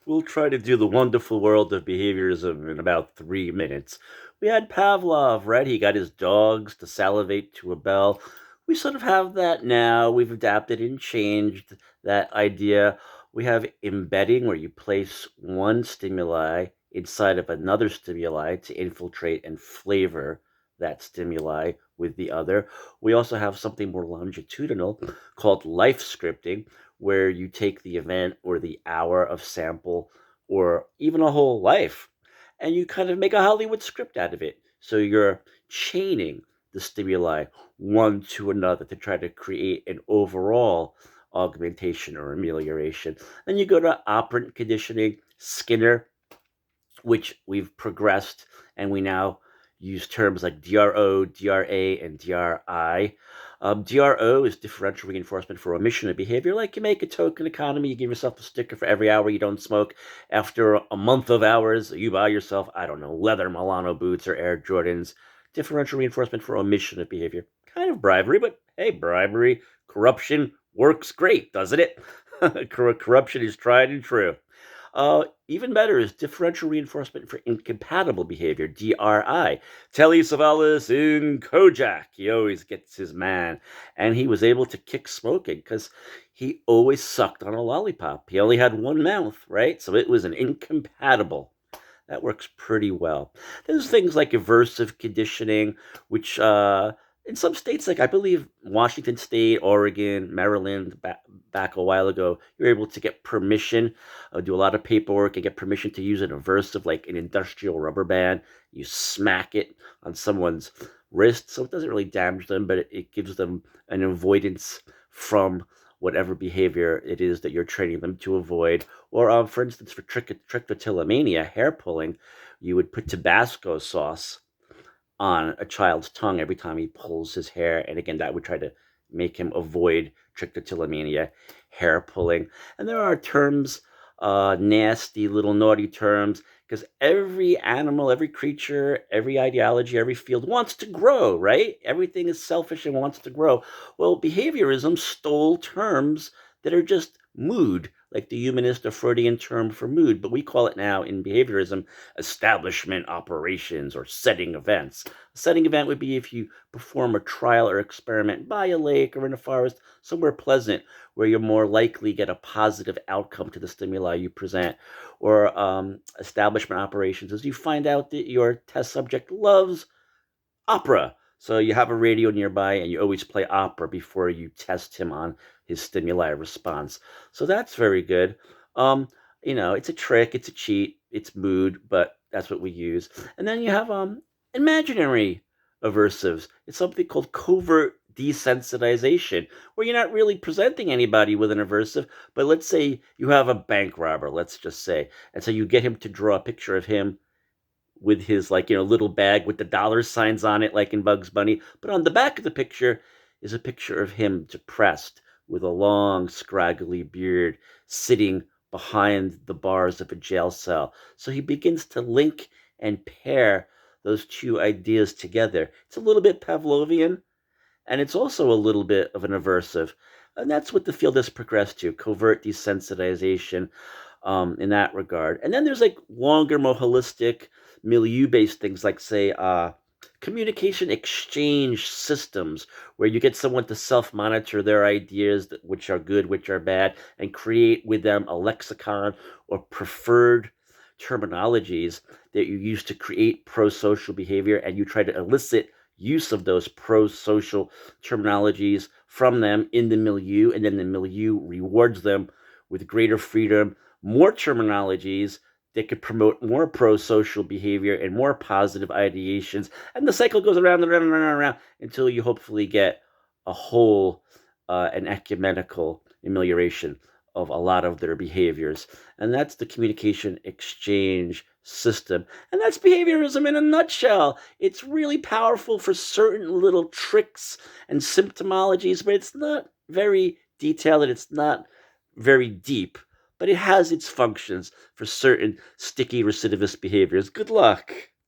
We'll try to do the wonderful world of behaviorism in about 3 minutes. We had Pavlov, right? He got his dogs to salivate to a bell. We sort of have that now. We've adapted and changed that idea. We have embedding, where you place one stimuli inside of another stimuli to infiltrate and flavor that stimuli with the other. We also have something more longitudinal called life scripting, where you take the event or the hour of sample or even a whole life and you kind of make a Hollywood script out of it. So you're chaining the stimuli one to another to try to create an overall augmentation or amelioration. Then you go to operant conditioning, Skinner, which we've progressed, and we now use terms like DRO, DRA, and DRI. DRO is differential reinforcement for omission of behavior. Like you make a token economy, you give yourself a sticker for every hour you don't smoke. After a month of hours, you buy yourself, I don't know, leather Milano boots or Air Jordans. Differential reinforcement for omission of behavior. Kind of bribery, but hey, bribery, corruption works great, doesn't it? Corruption is tried and true. Even better is differential reinforcement for incompatible behavior, DRI. Telly Savalas in Kojak. He always gets his man. And he was able to kick smoking because he always sucked on a lollipop. He only had one mouth, right? So it was an incompatible. That works pretty well. There's things like aversive conditioning, which in some states, like I believe Washington State, Oregon, Maryland, back a while ago, you're able to get permission, do a lot of paperwork, and get permission to use an aversive, like an industrial rubber band. You smack it on someone's wrist, so it doesn't really damage them, but it gives them an avoidance from whatever behavior it is that you're training them to avoid. Or, for instance, for trichotillomania, hair pulling, you would put Tabasco sauce on a child's tongue every time he pulls his hair. And again, that would try to make him avoid trichotillomania, hair pulling. And there are terms, nasty little naughty terms, because every animal, every creature, every ideology, every field wants to grow, right? Everything is selfish and wants to grow. Well, behaviorism stole terms that are just mood, like the humanist or Freudian term for mood, but we call it now in behaviorism establishment operations or setting events. A setting event would be if you perform a trial or experiment by a lake or in a forest, somewhere pleasant where you're more likely get a positive outcome to the stimuli you present. Or establishment operations is you find out that your test subject loves opera. So you have a radio nearby and you always play opera before you test him on his stimuli response. So that's very good. It's a trick, it's a cheat, it's mood, but that's what we use. And then you have imaginary aversives. It's something called covert desensitization, where you're not really presenting anybody with an aversive, but let's say you have a bank robber, let's just say, and so you get him to draw a picture of him with his little bag with the dollar signs on it like in Bugs Bunny, but on the back of the picture is a picture of him depressed with a long scraggly beard sitting behind the bars of a jail cell. So he begins to link and pair those two ideas together. It's a little bit Pavlovian, and it's also a little bit of an aversive. And that's what the field has progressed to, covert desensitization, in that regard. And then there's like longer, more holistic, milieu-based things like, say, communication exchange systems, where you get someone to self-monitor their ideas, which are good, which are bad, and create with them a lexicon or preferred terminologies that you use to create pro-social behavior, and you try to elicit use of those pro-social terminologies from them in the milieu, and then the milieu rewards them with greater freedom, more terminologies that could promote more pro-social behavior and more positive ideations. And the cycle goes around and around and around, and around until you hopefully get a whole an ecumenical amelioration of a lot of their behaviors. And that's the communication exchange system. And that's behaviorism in a nutshell. It's really powerful for certain little tricks and symptomologies, but it's not very detailed and it's not very deep. But it has its functions for certain sticky recidivist behaviors. Good luck.